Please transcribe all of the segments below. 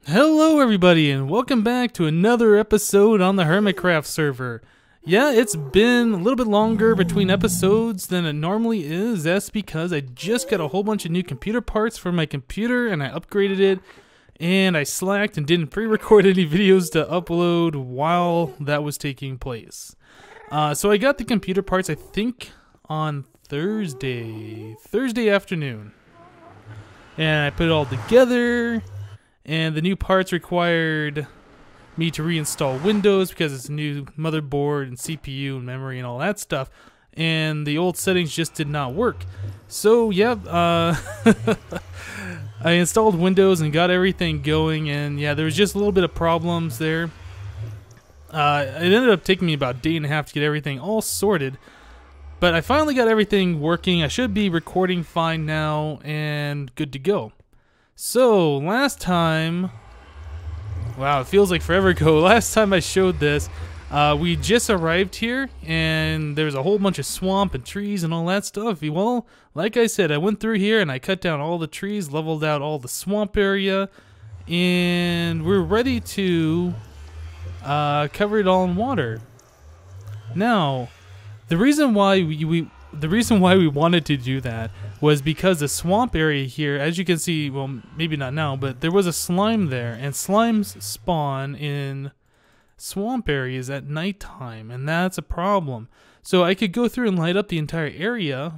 Hello everybody and welcome back to another episode on the HermitCraft server. Yeah, it's been a little bit longer between episodes than it normally is. That's because I just got a whole bunch of new computer parts for my computer and I upgraded it, and I slacked and didn't pre-record any videos to upload while that was taking place. So I got the computer parts I think on Thursday afternoon, and I put it all together. And the new parts required me to reinstall Windows because it's a new motherboard and CPU and memory and all that stuff. And the old settings just did not work. So, yeah, I installed Windows and got everything going. And, yeah, there was just a little bit of problems there. It ended up taking me about a day and a half to get everything all sorted. But I finally got everything working. I should be recording fine now and good to go. So, last time, wow, it feels like forever ago. Last time I showed this, we just arrived here, and there's a whole bunch of swamp and trees and all that stuff. Well, like I said, I went through here and I cut down all the trees, leveled out all the swamp area, and we're ready to cover it all in water. Now, the reason why we wanted to do that was because the swamp area here, as you can see, well, maybe not now, but there was a slime there, and slimes spawn in swamp areas at nighttime, and that's a problem. So I could go through and light up the entire area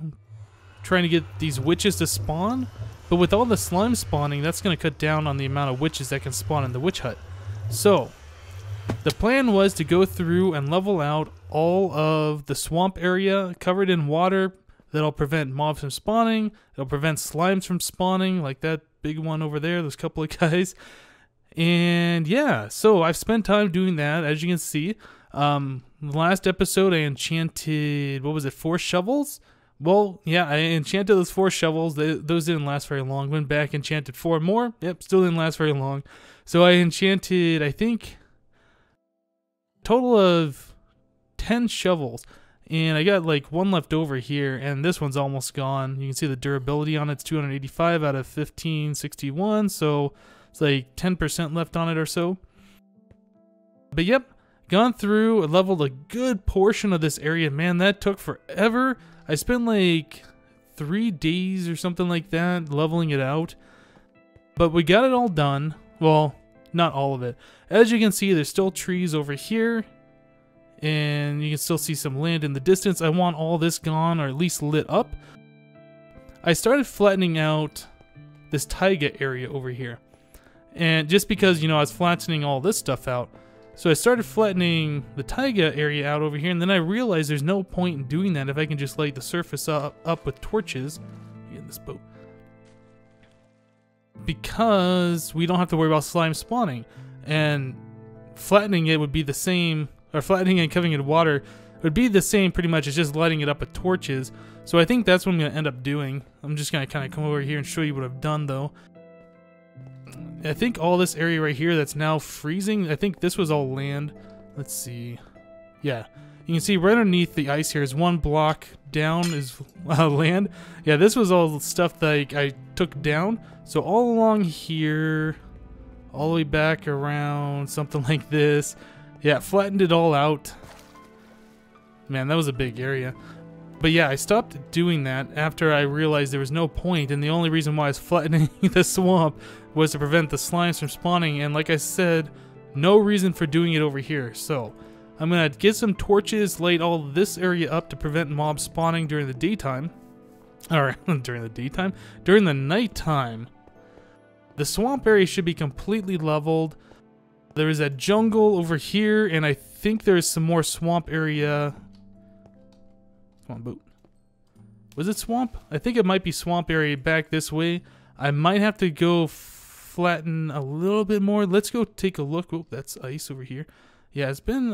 trying to get these witches to spawn, but with all the slime spawning, that's going to cut down on the amount of witches that can spawn in the witch hut. So the plan was to go through and level out all of the swamp area covered in water. That'll prevent mobs from spawning. It'll prevent slimes from spawning, like that big one over there, those couple of guys. And yeah, so I've spent time doing that, as you can see. The last episode I enchanted, what was it, 4 shovels? Well, yeah, I enchanted those 4 shovels. Those didn't last very long. Went back, enchanted 4 more. Yep, still didn't last very long. So I enchanted, I think, total of 10 shovels. And I got like 1 left over here, and this one's almost gone. You can see the durability on it's 285 out of 1561, so it's like 10% left on it or so. But yep, gone through, leveled a good portion of this area. Man, that took forever. I spent like 3 days or something like that leveling it out. But we got it all done. Well, not all of it. As you can see, there's still trees over here, and you can still see some land in the distance. I want all this gone, or at least lit up. I started flattening out this taiga area over here, and just because, you know, I was flattening all this stuff out, so I started flattening the taiga area out over here, and then I realized there's no point in doing that if I can just light the surface up with torches. Get in this boat. Because we don't have to worry about slime spawning, and flattening it would be the same, or flattening and covering it in water would be the same pretty much as just lighting it up with torches. So I think that's what I'm going to end up doing. I'm just going to kind of come over here and show you what I've done though. I think all this area right here that's now freezing, I think this was all land. Let's see. Yeah, you can see right underneath the ice here is 1 block down is land. Yeah, this was all stuff that I took down. So all along here, all the way back around, something like this. Yeah, flattened it all out. Man, that was a big area. But yeah, I stopped doing that after I realized there was no point, and the only reason why I was flattening the swamp was to prevent the slimes from spawning, and like I said, no reason for doing it over here. So I'm gonna get some torches, light all this area up to prevent mobs spawning during the daytime. Or during the daytime? During the nighttime. The swamp area should be completely leveled. There is a jungle over here, and I think there's some more swamp area. Come on, boat. Was it swamp? I think it might be swamp area back this way. I might have to go flatten a little bit more. Let's go take a look. Oh, that's ice over here. Yeah, it's been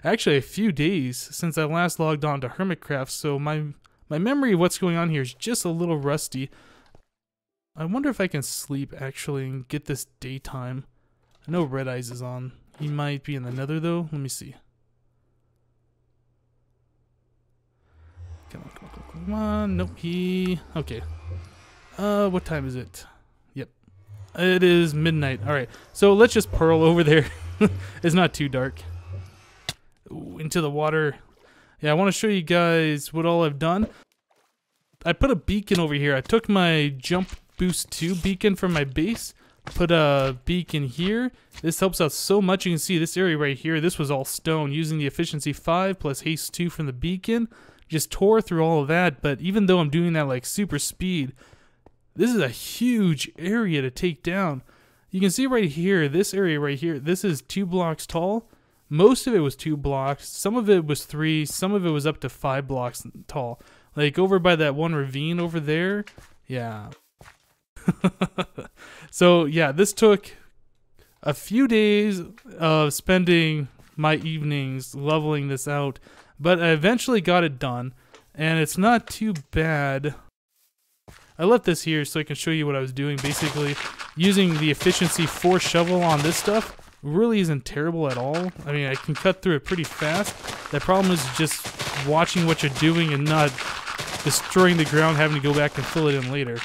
actually a few days since I last logged on to HermitCraft, so my memory of what's going on here is just a little rusty. I wonder if I can sleep actually and get this daytime. I know Red Eyes is on. He might be in the nether though. Let me see. Come on, come on, come on. Nope, he... Okay. What time is it? Yep. It is midnight. All right, so let's just pearl over there. It's not too dark. Ooh, into the water. Yeah, I want to show you guys what all I've done. I put a beacon over here. I took my Jump Boost 2 beacon from my base, put a beacon here. This helps out so much. You can see this area right here. This was all stone. Using the efficiency 5 plus haste 2 from the beacon, just tore through all of that. But even though I'm doing that like super speed, this is a huge area to take down. You can see right here, this area right here, this is 2 blocks tall. Most of it was 2 blocks. Some of it was 3. Some of it was up to 5 blocks tall. Like over by that one ravine over there. Yeah. So yeah, this took a few days of spending my evenings leveling this out. But I eventually got it done. And it's not too bad. I left this here so I can show you what I was doing. Basically, using the efficiency 4 shovel on this stuff really isn't terrible at all. I mean, I can cut through it pretty fast. The problem is just watching what you're doing and not destroying the ground, having to go back and fill it in later.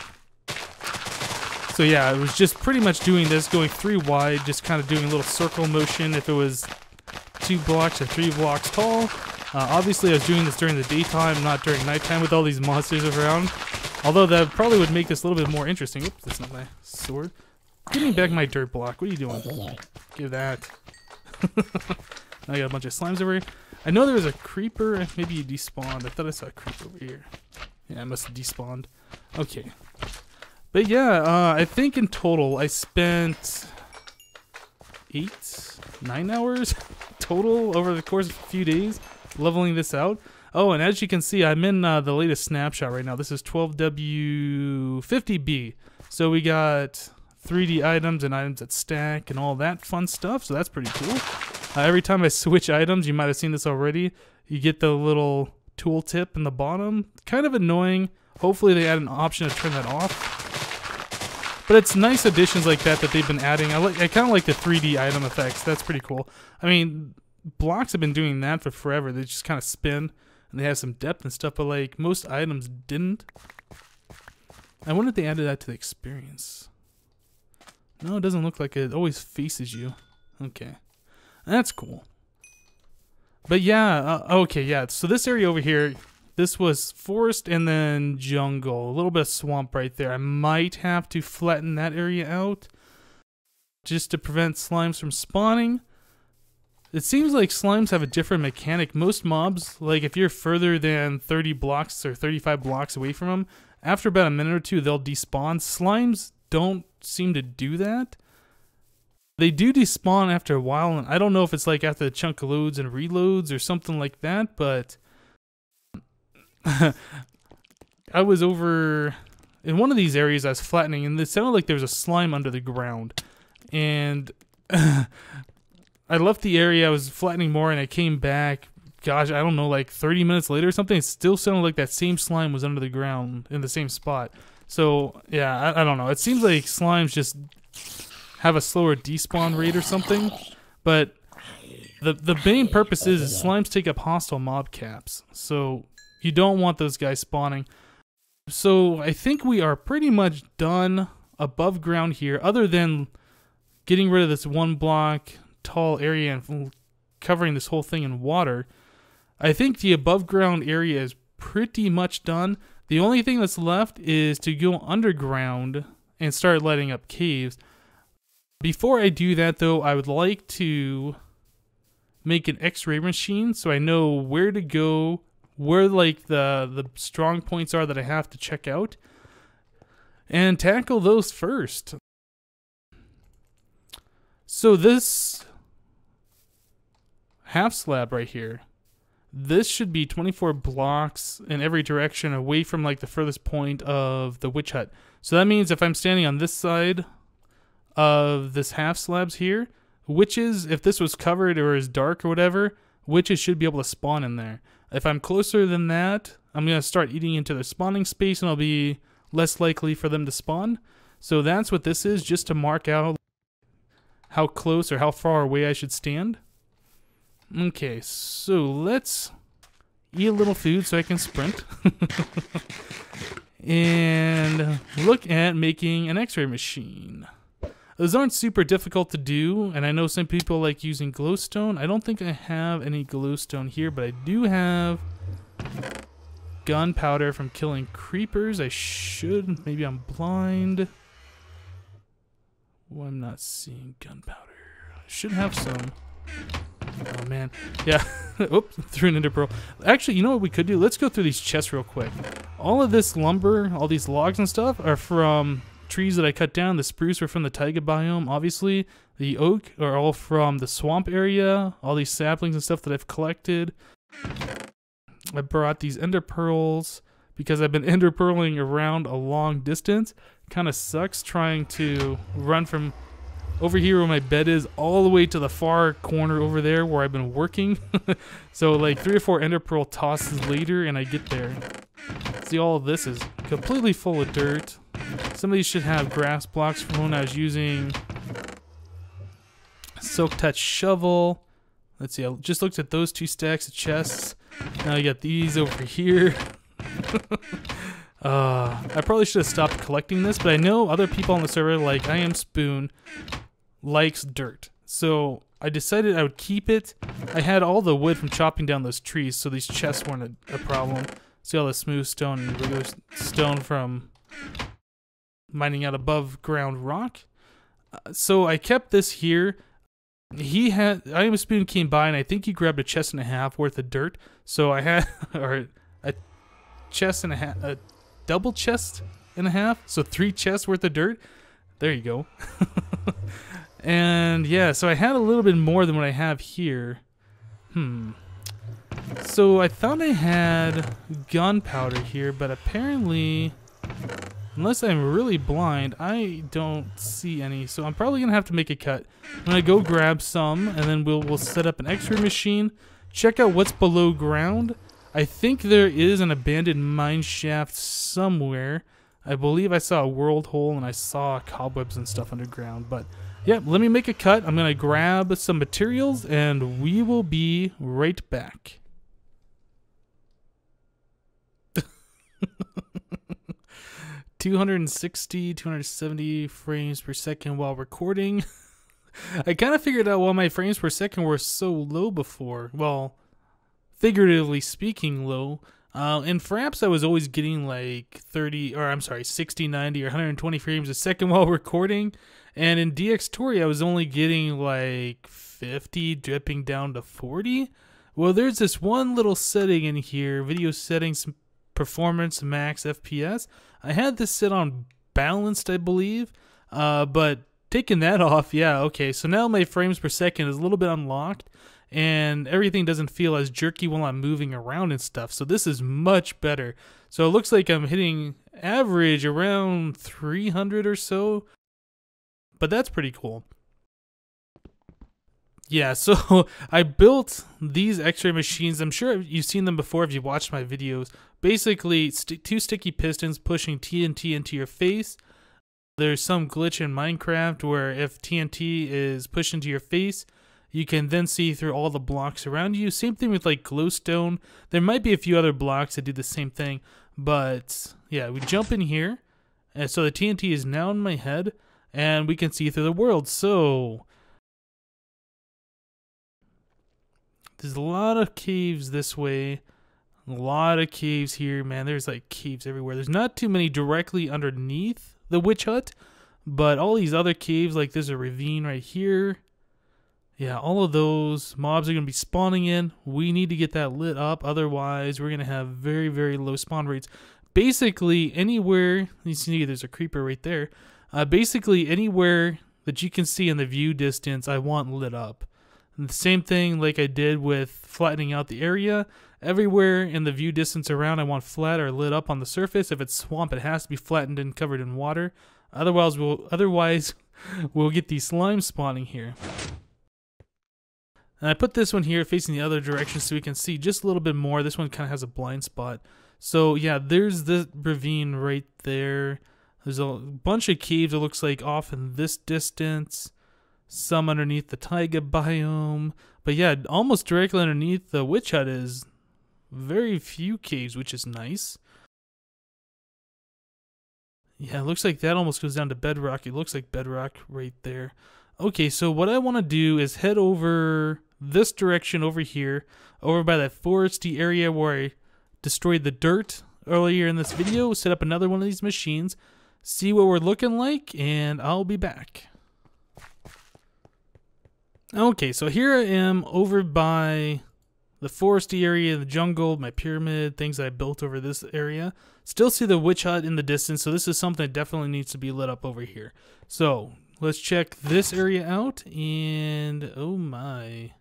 So yeah, I was just pretty much doing this, going 3 wide, just kind of doing a little circle motion if it was 2 blocks or 3 blocks tall. Obviously, I was doing this during the daytime, not during nighttime with all these monsters around. Although that probably would make this a little bit more interesting. Oops, that's not my sword. Give me back my dirt block. What are you doing? Give that. Now I got a bunch of slimes over here. I know there was a creeper. Maybe you despawned. I thought I saw a creeper over here. Yeah, I must have despawned. Okay. But yeah, I think in total I spent 9 hours total over the course of a few days leveling this out. Oh, and as you can see, I'm in the latest snapshot right now. This is 12W50B. So we got 3D items and items that stack and all that fun stuff. So that's pretty cool. Every time I switch items, you might have seen this already, you get the little tooltip in the bottom. Kind of annoying. Hopefully they add an option to turn that off. But it's nice additions like that they've been adding. I kind of like the 3D item effects. That's pretty cool. I mean, blocks have been doing that for forever. They just kind of spin. And they have some depth and stuff, but like most items didn't. I wonder if they added that to the experience. No, it doesn't look like it. It always faces you. Okay. That's cool. But yeah, okay, yeah. So this area over here, this was forest and then jungle. A little bit of swamp right there. I might have to flatten that area out just to prevent slimes from spawning. It seems like slimes have a different mechanic. Most mobs, like if you're further than 30 blocks or 35 blocks away from them, after about a minute or two, they'll despawn. Slimes don't seem to do that. They do despawn after a while, and I don't know if it's like after the chunk loads and reloads or something like that, but I was over in one of these areas I was flattening, and it sounded like there was a slime under the ground. And I left the area, I was flattening more, and I came back, gosh, I don't know, like 30 minutes later or something. It still sounded like that same slime was under the ground in the same spot. So, yeah, I don't know. It seems like slimes just have a slower despawn rate or something. But the main purpose is slimes take up hostile mob caps. So, you don't want those guys spawning. So, I think we are pretty much done above ground here, other than getting rid of this 1 block tall area and covering this whole thing in water. I think the above ground area is pretty much done. The only thing that's left is to go underground and start lighting up caves. Before I do that though, I would like to make an X-ray machine so I know where to go, where like the strong points are that I have to check out, and tackle those first. So this half slab right here, this should be 24 blocks in every direction away from like the furthest point of the witch hut. So that means if I'm standing on this side of this half slabs here, witches, if this was covered or is dark or whatever, witches should be able to spawn in there. If I'm closer than that, I'm going to start eating into their spawning space and I'll be less likely for them to spawn. So that's what this is, just to mark out how close or how far away I should stand. Okay, so let's eat a little food so I can sprint. And look at making an X-ray machine. Those aren't super difficult to do, and I know some people like using glowstone. I don't think I have any glowstone here, but I do have gunpowder from killing creepers. I should. Maybe I'm blind. Well, I'm not seeing gunpowder. I should have some. Oh, man. Yeah. Oops. Threw an ender pearl. Actually, you know what we could do? Let's go through these chests real quick. All of this lumber, all these logs and stuff are from trees that I cut down. The spruce are from the taiga biome, obviously. The oak are all from the swamp area. All these saplings and stuff that I've collected. I brought these ender pearls because I've been ender pearling around a long distance. Kind of sucks trying to run from over here where my bed is all the way to the far corner over there where I've been working. So like 3 or 4 ender pearl tosses later and I get there. See, all of this is completely full of dirt. Some of these should have grass blocks from when I was using Silk Touch shovel. Let's see, I just looked at those 2 stacks of chests. Now I got these over here. I probably should have stopped collecting this, but I know other people on the server, like I Am Spoon, likes dirt. So I decided I would keep it. I had all the wood from chopping down those trees, so these chests weren't a problem. See all the smooth stone and regular stone from mining out above ground rock. So I kept this here. I Am a Spoon came by and I think he grabbed a chest and a half worth of dirt. So I had or a chest and a half, a double chest and a half, so 3 chests worth of dirt. There you go. And yeah, so I had a little bit more than what I have here. So I thought I had gunpowder here, but apparently, unless I'm really blind, I don't see any. So I'm probably gonna have to make a cut. I'm gonna go grab some, and then we'll set up an X-ray machine. Check out what's below ground. I think there is an abandoned mine shaft somewhere. I believe I saw a world hole and I saw cobwebs and stuff underground. But yeah, let me make a cut. I'm gonna grab some materials, and we will be right back. 260, 270 frames per second while recording. I kind of figured out why my frames per second were so low before. Well, figuratively speaking, low. In Fraps, I was always getting like 60, 90, or 120 frames a second while recording. And in DxTory, I was only getting like 50, dripping down to 40. Well, there's this one little setting in here, video settings, performance, max FPS. I had this set on balanced, I believe, but taking that off, yeah, okay. So now my frames per second is a little bit unlocked, and everything doesn't feel as jerky while I'm moving around and stuff. So this is much better. So it looks like I'm hitting average around 300 or so, but that's pretty cool. Yeah, so I built these X-ray machines. I'm sure you've seen them before if you've watched my videos. Basically, 2 sticky pistons pushing TNT into your face. There's some glitch in Minecraft where if TNT is pushed into your face, you can then see through all the blocks around you. Same thing with like glowstone. There might be a few other blocks that do the same thing. But yeah, we jump in here. And so the TNT is now in my head, and we can see through the world. So there's a lot of caves this way. A lot of caves here, man. There's like caves everywhere. There's not too many directly underneath the witch hut, but all these other caves, like there's a ravine right here. Yeah, all of those mobs are going to be spawning in. We need to get that lit up. Otherwise, we're going to have very, very low spawn rates. Basically, anywhere, you see there's a creeper right there. Basically, anywhere that you can see in the view distance, I want lit up. And the same thing like I did with flattening out the area. Everywhere in the view distance around, I want flat or lit up on the surface. If it's swamp, it has to be flattened and covered in water. Otherwise, we'll get these slimes spawning here. And I put this one here facing the other direction so we can see just a little bit more. This one kind of has a blind spot. So yeah, there's the ravine right there. There's a bunch of caves, it looks like, off in this distance. Some underneath the taiga biome. But yeah, almost directly underneath the witch hut is very few caves, which is nice. Yeah, it looks like that almost goes down to bedrock. It looks like bedrock right there. Okay, so what I want to do is head over this direction over here, over by that foresty area where I destroyed the dirt earlier in this video, set up another one of these machines, see what we're looking like, and I'll be back. Okay, so here I am over by the foresty area, the jungle, my pyramid, things that I built over this area. Still see the witch hut in the distance, so this is something that definitely needs to be lit up over here. So let's check this area out, and oh my.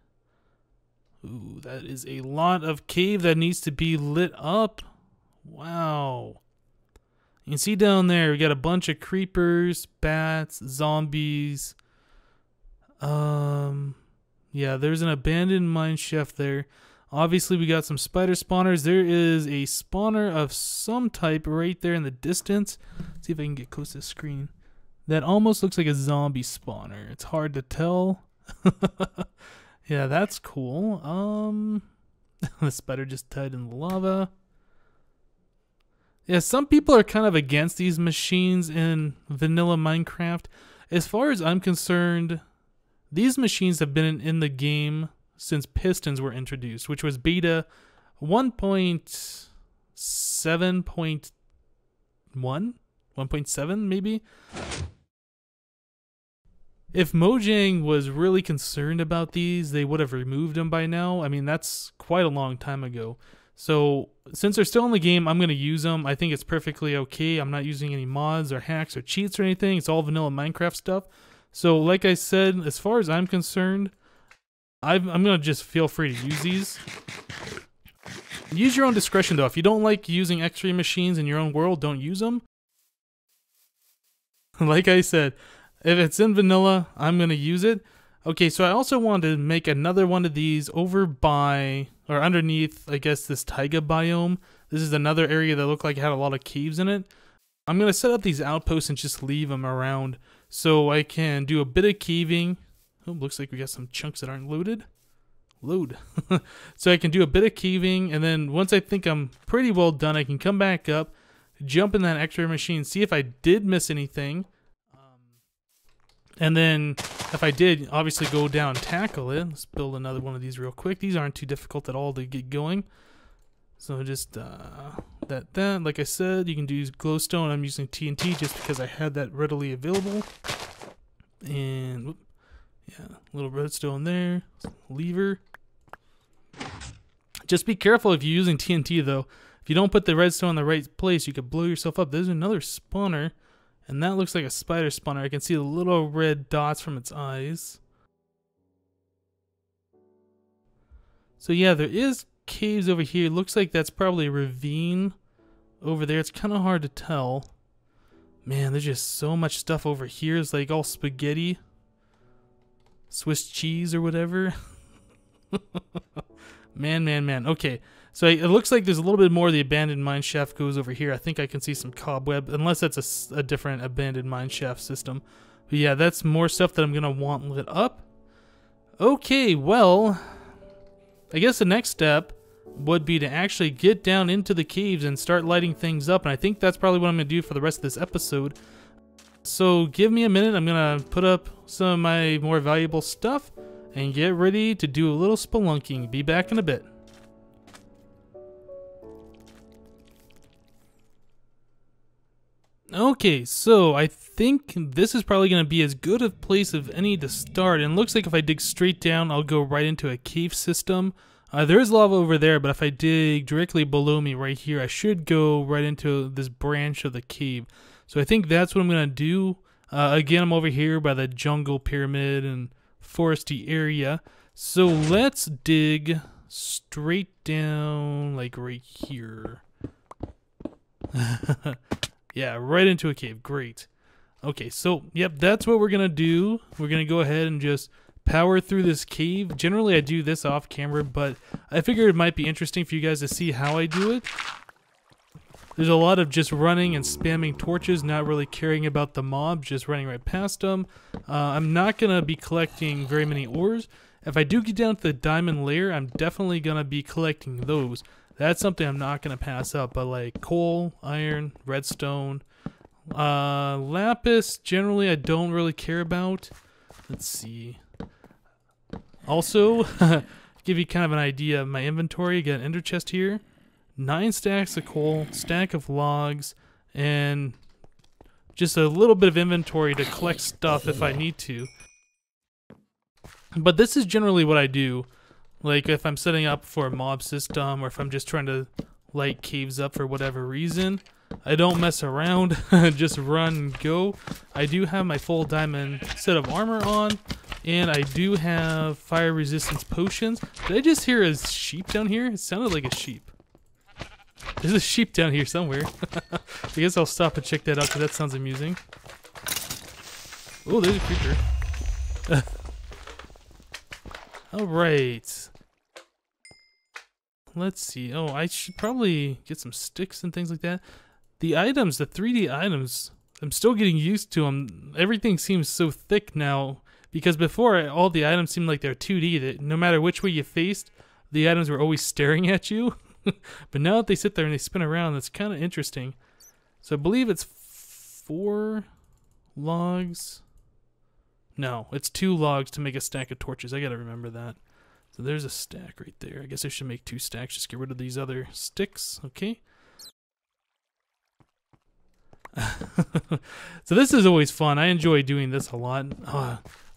Ooh, that is a lot of cave that needs to be lit up. Wow. You can see down there, we got a bunch of creepers, bats, zombies. Yeah, there's an abandoned mine shaft there. Obviously, we got some spider spawners. There is a spawner of some type right there in the distance. Let's see if I can get close to the screen. That almost looks like a zombie spawner. It's hard to tell. Yeah, that's cool. The spider just died in the lava. Yeah, some people are kind of against these machines in vanilla Minecraft. As far as I'm concerned, these machines have been in the game since pistons were introduced, which was beta 1.7.1? 1.7 maybe? If Mojang was really concerned about these, they would have removed them by now. I mean, that's quite a long time ago. So, since they're still in the game, I'm going to use them. I think it's perfectly okay. I'm not using any mods or hacks or cheats or anything. It's all vanilla Minecraft stuff. So, like I said, as far as I'm concerned, I'm going to just feel free to use these. Use your own discretion, though. If you don't like using X-ray machines in your own world, don't use them. Like I said, if it's in vanilla, I'm going to use it. Okay, so I also wanted to make another one of these over by, or underneath, I guess, this taiga biome. This is another area that looked like it had a lot of caves in it. I'm going to set up these outposts and just leave them around so I can do a bit of caving. Oh, looks like we got some chunks that aren't loaded. Load. So I can do a bit of caving, and then once I think I'm pretty well done, I can come back up, jump in that X-ray machine, see if I did miss anything. And then if I did, obviously go down and tackle it. Let's build another one of these real quick. These aren't too difficult at all to get going. So just that. Like I said, you can do glowstone. I'm using TNT just because I had that readily available. And whoop, yeah, a little redstone there. Lever. Just be careful if you're using TNT though. If you don't put the redstone in the right place, you could blow yourself up. There's another spawner. And that looks like a spider spawner. I can see the little red dots from its eyes. So yeah, there is caves over here. Looks like that's probably a ravine over there. It's kind of hard to tell. Man, there's just so much stuff over here. It's like all spaghetti. Swiss cheese or whatever. Man. Okay. So it looks like there's a little bit more of the abandoned mine shaft goes over here. I think I can see some cobweb, unless that's a different abandoned mine shaft system. But yeah, that's more stuff that I'm going to want lit up. Okay, well, I guess the next step would be to actually get down into the caves and start lighting things up. And I think that's probably what I'm going to do for the rest of this episode. So give me a minute. I'm going to put up some of my more valuable stuff and get ready to do a little spelunking. Be back in a bit. Okay, so I think this is probably going to be as good a place of any to start. And it looks like if I dig straight down, I'll go right into a cave system. There is lava over there, but if I dig directly below me right here, I should go right into this branch of the cave. So I think that's what I'm going to do. Again, I'm over here by the jungle pyramid and foresty area. So let's dig straight down, like right here. Yeah, right into a cave. Great. Okay, so, yep, that's what we're going to do. We're going to go ahead and just power through this cave. Generally, I do this off camera, but I figured it might be interesting for you guys to see how I do it. There's a lot of just running and spamming torches, not really caring about the mobs, just running right past them. I'm not going to be collecting very many ores. If I do get down to the diamond layer, I'm definitely going to be collecting those. That's something I'm not going to pass up, but like coal, iron, redstone, Lapis, generally, I don't really care about. Let's see. Also, give you kind of an idea of my inventory. Got an ender chest here, 9 stacks of coal, stack of logs, and just a little bit of inventory to collect stuff if I need to. But this is generally what I do. Like if I'm setting up for a mob system, or if I'm just trying to light caves up for whatever reason, I don't mess around, just run and go. I do have my full diamond set of armor on, and I do have fire resistance potions. Did I just hear a sheep down here? It sounded like a sheep. There's a sheep down here somewhere. I guess I'll stop and check that out because that sounds amusing. Oh, there's a creeper. Alright. Let's see. Oh, I should probably get some sticks and things like that. The items, the 3D items, I'm still getting used to them. Everything seems so thick now, because before all the items seemed like they're 2D, that no matter which way you faced, the items were always staring at you. But now that they sit there and they spin around, that's kind of interesting. So I believe it's 4 logs. No, it's 2 logs to make a stack of torches. I gotta remember that. So there's a stack right there. I guess I should make 2 stacks. Just get rid of these other sticks. Okay. So this is always fun. I enjoy doing this a lot.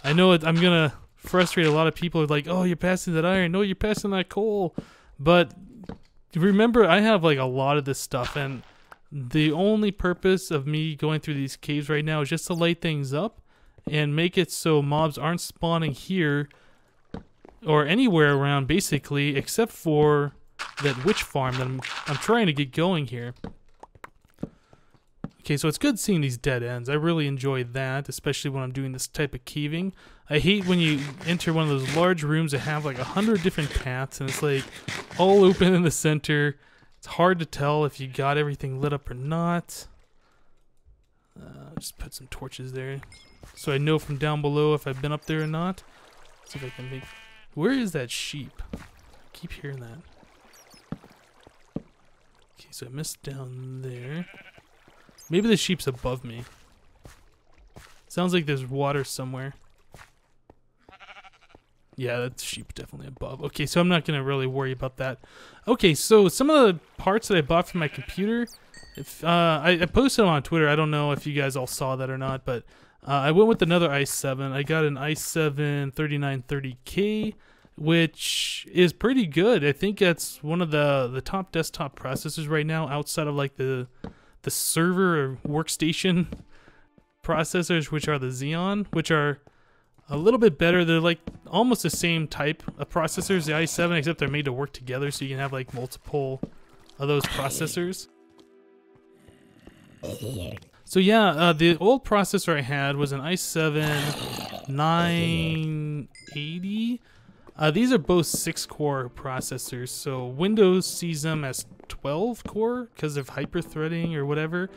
I know I'm gonna frustrate a lot of people. Like, oh, you're passing that iron. No, you're passing that coal. But remember, I have like a lot of this stuff, and the only purpose of me going through these caves right now is just to light things up and make it so mobs aren't spawning here or anywhere around, basically, except for that witch farm that I'm trying to get going here. Okay, so it's good seeing these dead ends. I really enjoy that, especially when I'm doing this type of caving. I hate when you enter one of those large rooms that have like 100 different paths, and it's like all open in the center. It's hard to tell if you got everything lit up or not. Just put some torches there, so I know from down below if I've been up there or not. Let's see if I can make... Where is that sheep? I keep hearing that. Okay, so I missed down there. Maybe the sheep's above me. Sounds like there's water somewhere. Yeah, that sheep definitely above. Okay, so I'm not going to really worry about that. Okay, so some of the parts that I bought for my computer, I posted them on Twitter. I don't know if you guys all saw that or not, but I went with another i7. I got an i7 3930K, which is pretty good. I think that's one of the top desktop processors right now, outside of like the server or workstation processors, which are the Xeon, which are a little bit better. They're like almost the same type of processors, the i7, except they're made to work together, so you can have like multiple of those processors. So yeah, the old processor I had was an i7 980. These are both 6-core processors, so Windows sees them as 12-core because of hyper-threading or whatever.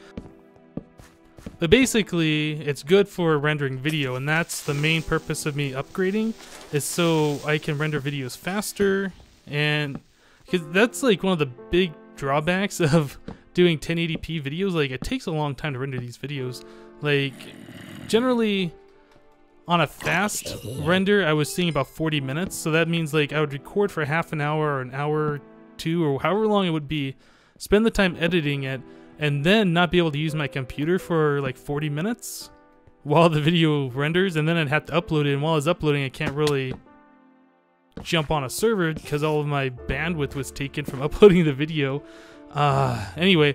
But basically, it's good for rendering video, and that's the main purpose of me upgrading, is so I can render videos faster, and because that's like one of the big drawbacks of doing 1080p videos. Like, it takes a long time to render these videos. Like, generally, on a fast render, I was seeing about 40 minutes, so that means like I would record for half an hour or an hour or 2 or however long it would be, spend the time editing it, and then not be able to use my computer for like 40 minutes while the video renders, and then I'd have to upload it, and while I was uploading I can't really jump on a server because all of my bandwidth was taken from uploading the video. Anyway,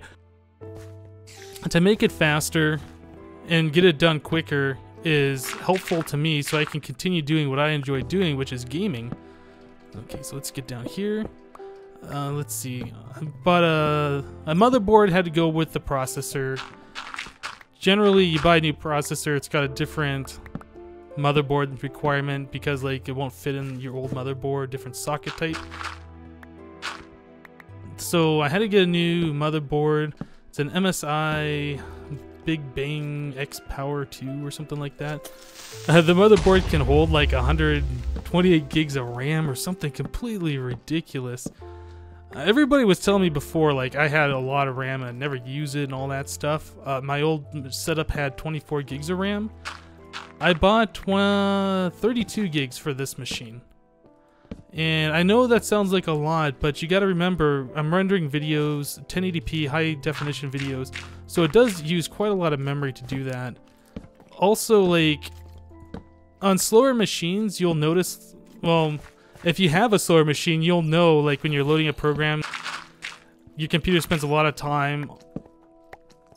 to make it faster and get it done quicker is helpful to me, so I can continue doing what I enjoy doing, which is gaming. Okay, so let's get down here. Let's see. But a motherboard had to go with the processor. Generally, you buy a new processor, it's got a different motherboard requirement because like it won't fit in your old motherboard, different socket type. So I had to get a new motherboard. It's an MSI Big Bang X Power 2 or something like that. The motherboard can hold like 128 gigs of RAM or something completely ridiculous. Everybody was telling me before, like, I had a lot of RAM and I'd never use it and all that stuff. My old setup had 24 gigs of RAM. I bought 32 gigs for this machine. And I know that sounds like a lot, but you gotta remember, I'm rendering videos, 1080p, high definition videos, so it does use quite a lot of memory to do that. Also, like, on slower machines, you'll notice, well, if you have a slower machine, you'll know, like, when you're loading a program, your computer spends a lot of time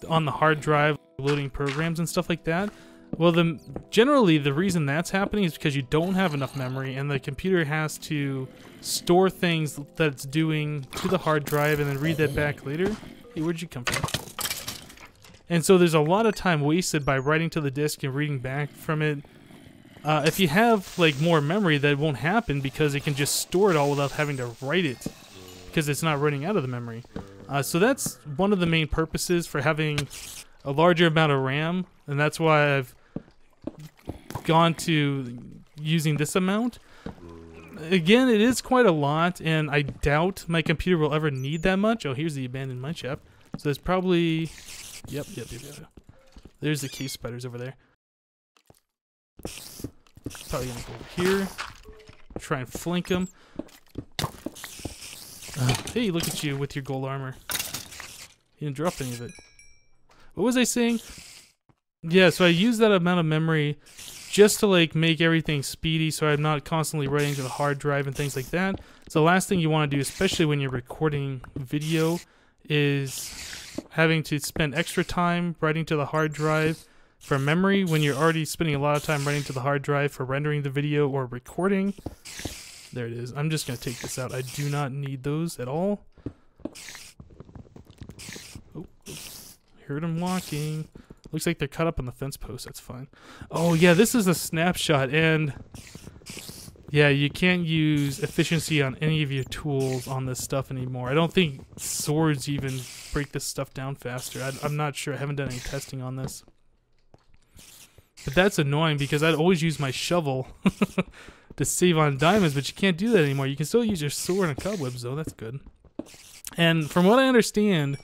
on the hard drive loading programs and stuff like that. Well, generally, the reason that's happening is because you don't have enough memory, and the computer has to store things that it's doing to the hard drive and then read that back later. Hey, where'd you come from? And so there's a lot of time wasted by writing to the disk and reading back from it. If you have, like, more memory, that won't happen because it can just store it all without having to write it because it's not running out of the memory. So that's one of the main purposes for having a larger amount of RAM, and that's why I've gone to using this amount. Again, it is quite a lot, and I doubt my computer will ever need that much. Oh, here's the abandoned mine shaft. So there's probably... Yep. There's the cave spiders over there. Probably gonna go over here. Try and flank them. Hey, look at you with your gold armor. You didn't drop any of it. What was I saying? Yeah, so I use that amount of memory just to, like, make everything speedy so I'm not constantly writing to the hard drive and things like that. So the last thing you want to do, especially when you're recording video, is having to spend extra time writing to the hard drive for memory when you're already spending a lot of time writing to the hard drive for rendering the video or recording. There it is. I'm just going to take this out. I do not need those at all. Oh, heard them walking. Looks like they're cut up on the fence post. That's fine. Oh, yeah, this is a snapshot, and yeah, you can't use efficiency on any of your tools on this stuff anymore. I don't think swords even break this stuff down faster. I'm not sure. I haven't done any testing on this. But that's annoying because I'd always use my shovel to save on diamonds, but you can't do that anymore. You can still use your sword and cobwebs, though. That's good. And from what I understand,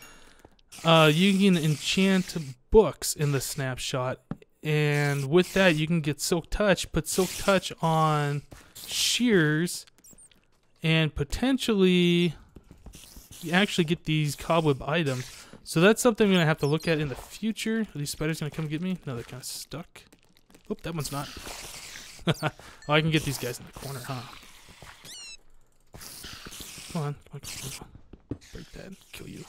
you can enchant books in the snapshot, and with that you can get Silk Touch, put Silk Touch on shears, and potentially you actually get these cobweb items. So that's something I'm going to have to look at in the future. Are these spiders going to come get me? No, they're kind of stuck. Oop, that one's not. Oh, I can get these guys in the corner, huh? Come on. Break that. Kill you.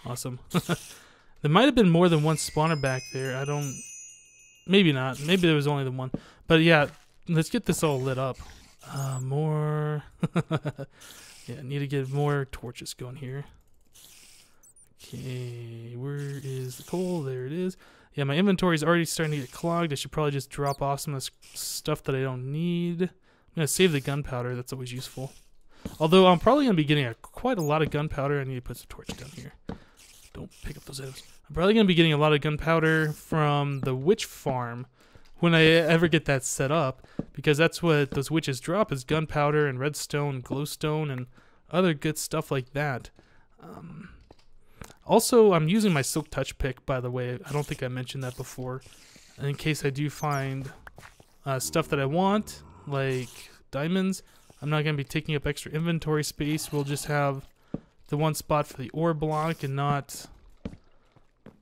Awesome. There might have been more than one spawner back there. I don't... Maybe not. Maybe there was only the one. But yeah, let's get this all lit up. More... Yeah, I need to get more torches going here. Okay, where is the coal? There it is. Yeah, my inventory is already starting to get clogged. I should probably just drop off some of this stuff that I don't need. I'm going to save the gunpowder. That's always useful. Although I'm probably going to be getting quite a lot of gunpowder. I need to put some torch down here. Don't pick up those items. I'm probably going to be getting a lot of gunpowder from the witch farm when I ever get that set up, because that's what those witches drop, is gunpowder and redstone, glowstone, and other good stuff like that. Also, I'm using my Silk Touch pick, by the way. I don't think I mentioned that before. In case I do find stuff that I want, like diamonds, I'm not going to be taking up extra inventory space. We'll just have the one spot for the ore block and not...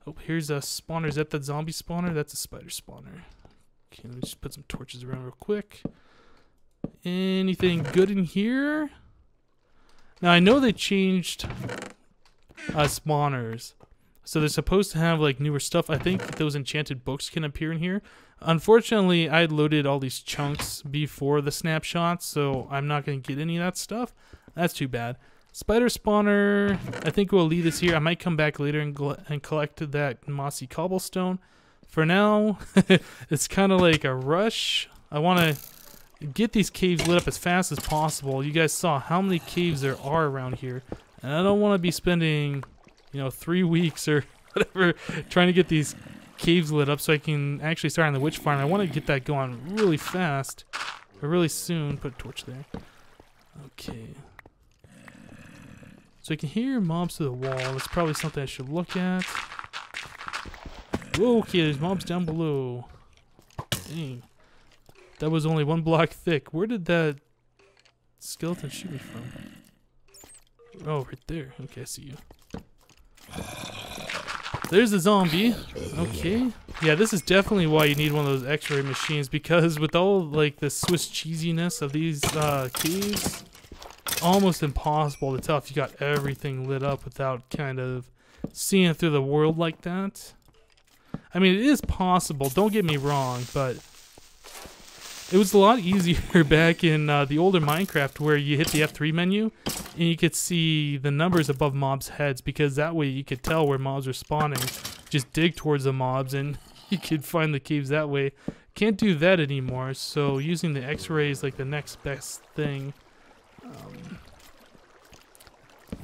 Oh, here's a spawner. Is that the zombie spawner? That's a spider spawner. Okay, let me just put some torches around real quick. Anything good in here? Now, I know they changed spawners. So they're supposed to have, like, newer stuff. I think those enchanted books can appear in here. Unfortunately, I loaded all these chunks before the snapshot, so I'm not going to get any of that stuff. That's too bad. Spider spawner, I think we'll leave this here. I might come back later and collect that mossy cobblestone. For now, it's kind of like a rush. I want to get these caves lit up as fast as possible. You guys saw how many caves there are around here. And I don't want to be spending, 3 weeks or whatever trying to get these caves lit up so I can actually start on the witch farm. I want to get that going really fast, or really soon. Put a torch there. Okay. So I can hear mobs through the wall. That's probably something I should look at. Whoa, okay, there's mobs down below. Dang. That was only 1 block thick. Where did that skeleton shoot me from? Oh, right there. Okay, I see you. There's a zombie. Okay. Yeah, this is definitely why you need one of those X-ray machines, because with all like the Swiss cheesiness of these caves, almost impossible to tell if you got everything lit up without kind of seeing through the world like that. I mean, it is possible, don't get me wrong, but it was a lot easier back in the older Minecraft where you hit the F3 menu and you could see the numbers above mobs' heads, because that way you could tell where mobs are spawning. Just dig towards the mobs and you could find the caves that way. Can't do that anymore, so using the X-ray is like the next best thing.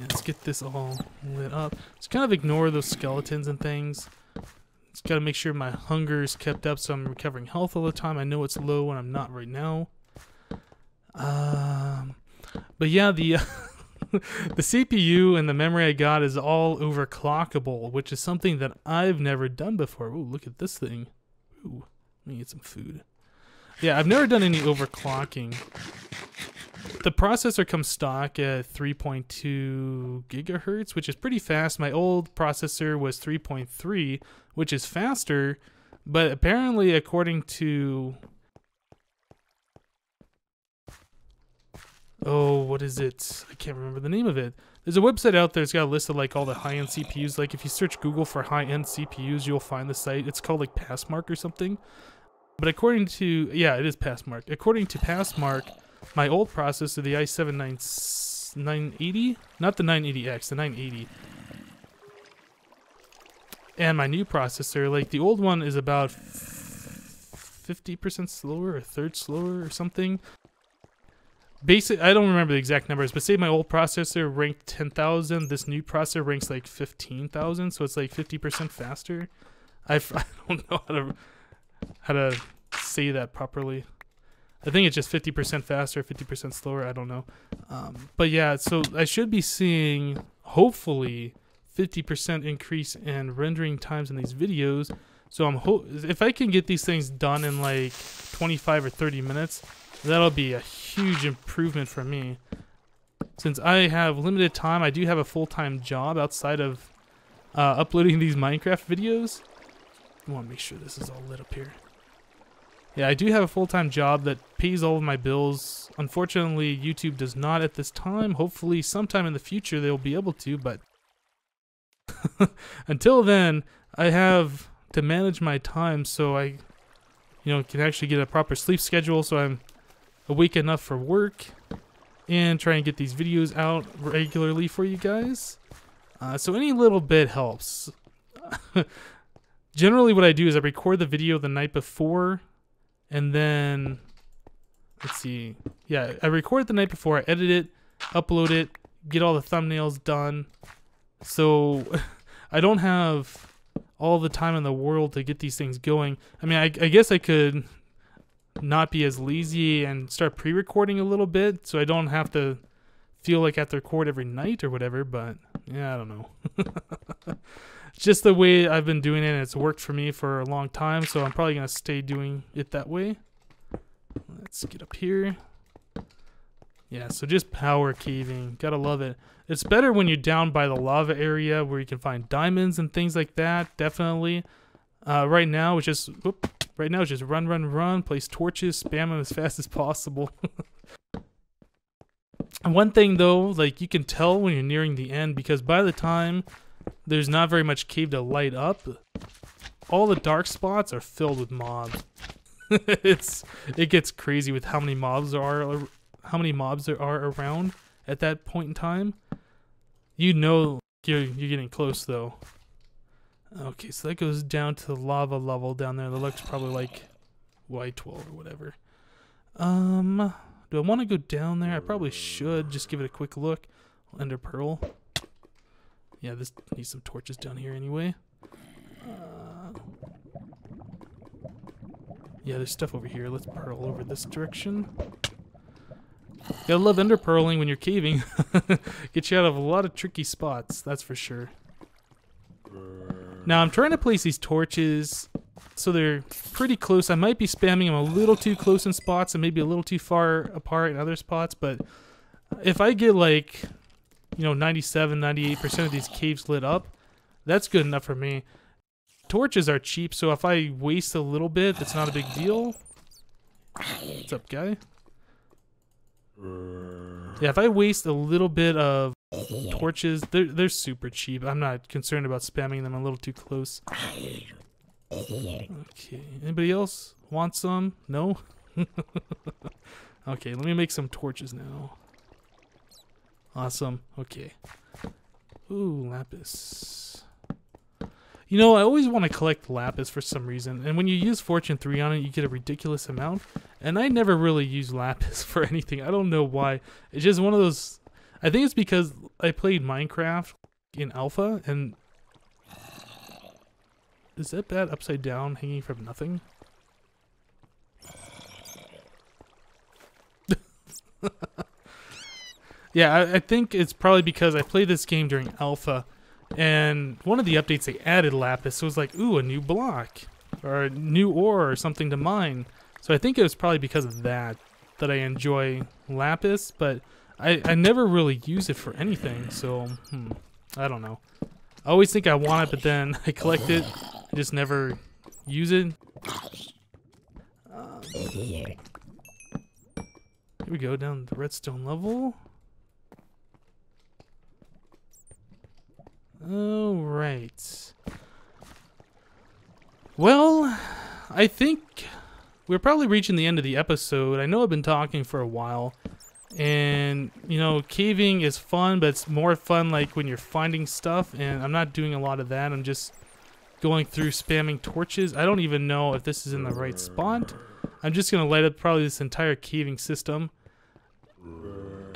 Yeah, let's get this all lit up. Just kind of ignore those skeletons and things. Just gotta make sure my hunger is kept up so I'm recovering health all the time. I know it's low when I'm not right now. But yeah, the the CPU and the memory I got is all overclockable, which is something that I've never done before. Ooh, look at this thing. Ooh, let me get some food. Yeah, I've never done any overclocking. The processor comes stock at 3.2 gigahertz, which is pretty fast. My old processor was 3.3, which is faster, but apparently according to... Oh, what is it? I can't remember the name of it. There's a website out there that's got a list of like all the high-end CPUs. Like if you search Google for high-end CPUs, you'll find the site. It's called like Passmark or something. But according to... Yeah, it is Passmark. According to Passmark, my old processor, the i7 980, not the 980X, the 980, and my new processor, like the old one is about 50% slower or a third slower or something. Basically, I don't remember the exact numbers, but say my old processor ranked 10,000, this new processor ranks like 15,000, so it's like 50% faster. I don't know how to say that properly. I think it's just 50% faster, 50% slower. I don't know. But yeah, so I should be seeing, hopefully, 50% increase in rendering times in these videos. So if I can get these things done in like 25 or 30 minutes, that'll be a huge improvement for me. Since I have limited time, I do have a full-time job outside of uploading these Minecraft videos. I want to make sure this is all lit up here. Yeah, I do have a full-time job that pays all of my bills. Unfortunately, YouTube does not at this time. Hopefully, sometime in the future, they'll be able to, but until then, I have to manage my time so I, can actually get a proper sleep schedule so I'm awake enough for work and try and get these videos out regularly for you guys. So any little bit helps. Generally, what I do is I record the video the night before. And then, let's see, yeah, I record it the night before, I edit it, upload it, get all the thumbnails done. So I don't have all the time in the world to get these things going. I mean, I guess I could not be as lazy and start pre-recording a little bit so I don't have to feel like I have to record every night or whatever, but yeah, I don't know. Just the way I've been doing it, and it's worked for me for a long time, so I'm probably going to stay doing it that way. Let's get up here. Yeah, so just power caving. Gotta love it. It's better when you're down by the lava area where you can find diamonds and things like that, definitely. Right now, it's just run, place torches, spam them as fast as possible. And one thing, though, like you can tell when you're nearing the end, because by the time there's not very much cave to light up, all the dark spots are filled with mobs. It gets crazy with how many mobs there are around at that point in time. You're getting close though. Okay, so that goes down to the lava level down there. That looks probably like Y12 or whatever. Do I want to go down there? I probably should just give it a quick look. Ender pearl. Yeah, this needs some torches down here anyway. Yeah, there's stuff over here. Let's pearl over this direction. Gotta love ender pearling when you're caving. Get you out of a lot of tricky spots, that's for sure. Now I'm trying to place these torches so they're pretty close. I might be spamming them a little too close in spots and maybe a little too far apart in other spots, but if I get like, you know, 97, 98% of these caves lit up, that's good enough for me. Torches are cheap, so if I waste a little bit, it's not a big deal. What's up, guy? Yeah, if I waste a little bit of torches, they're super cheap. I'm not concerned about spamming them a little too close. Okay, anybody else want some? No? Okay, let me make some torches now. Awesome, okay. Ooh, lapis. You know, I always want to collect lapis for some reason, and when you use Fortune 3 on it, you get a ridiculous amount, and I never really use lapis for anything. I don't know why. It's just one of those... I think it's because I played Minecraft in alpha, and... Is that bat upside down, hanging from nothing? Yeah, I think it's probably because I played this game during alpha, and one of the updates they added lapis, so it was like, ooh, a new block, or a new ore, or something to mine. So I think it was probably because of that I enjoy lapis, but I never really use it for anything, so, I don't know. I always think I want it, but then I collect it, I just never use it. Here we go, down the redstone level. Alright. Well, I think we're probably reaching the end of the episode. I know I've been talking for a while, and, you know, caving is fun, but it's more fun like when you're finding stuff, and I'm not doing a lot of that. I'm just going through spamming torches. I don't even know if this is in the right spot. I'm just going to light up probably this entire caving system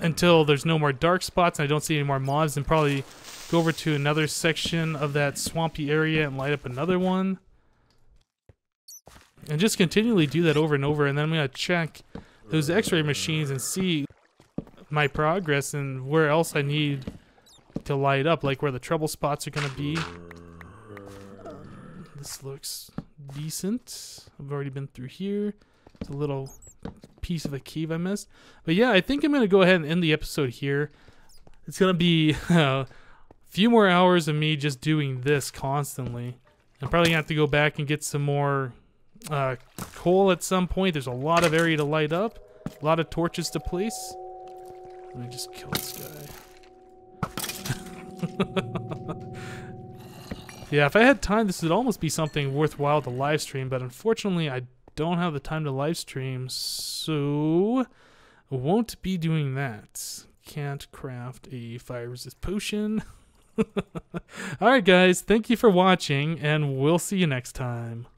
until there's no more dark spots and I don't see any more mobs, and probably go over to another section of that swampy area and light up another one. And just continually do that over and over, and then I'm going to check those x-ray machines and see my progress and where else I need to light up, like where the trouble spots are going to be. This looks decent. I've already been through here. It's a little piece of a cave I missed. But yeah, I think I'm going to go ahead and end the episode here. It's going to be a few more hours of me just doing this constantly. I'm probably going to have to go back and get some more coal at some point. There's a lot of area to light up. A lot of torches to place. Let me just kill this guy. Yeah, if I had time, this would almost be something worthwhile to live stream, but unfortunately I don't have the time to live stream, so I won't be doing that. Can't craft a fire resist potion. Alright guys, thank you for watching, and we'll see you next time.